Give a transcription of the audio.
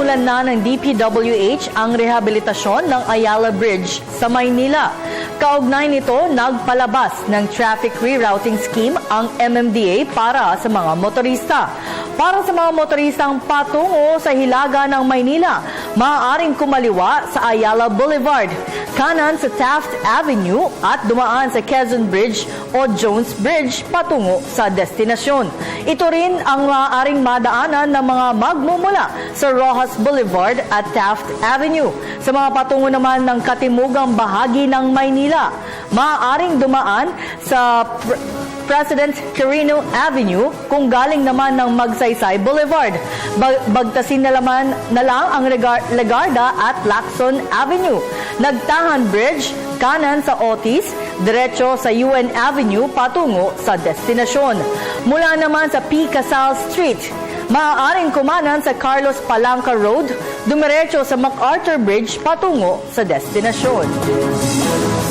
Sinimulan na ng DPWH ang rehabilitasyon ng Ayala Bridge sa Maynila. Kaugnay nito, nagpalabas ng traffic rerouting scheme ang MMDA para sa mga motorista. Para sa mga motoristang patungo sa hilaga ng Maynila, maaaring kumaliwa sa Ayala Boulevard, kanan sa Taft Avenue at dumaan sa Quezon Bridge o Jones Bridge patungo sa destinasyon. Ito rin ang maaaring madaanan ng mga magmumula sa Rojas Boulevard at Taft Avenue. Sa mga patungo naman ng katimugang bahagi ng Maynila, maaaring dumaan sa President Quirino Avenue kung galing naman ng Magsaysay Boulevard. Bagtasin na lang ang Legarda at Lacson Avenue. Nagtahan Bridge, kanan sa Otis, diretso sa UN Avenue patungo sa destinasyon. Mula naman sa P. Casal Street, maaaring kumanan sa Carlos Palanca Road, dumiretso sa MacArthur Bridge patungo sa destinasyon.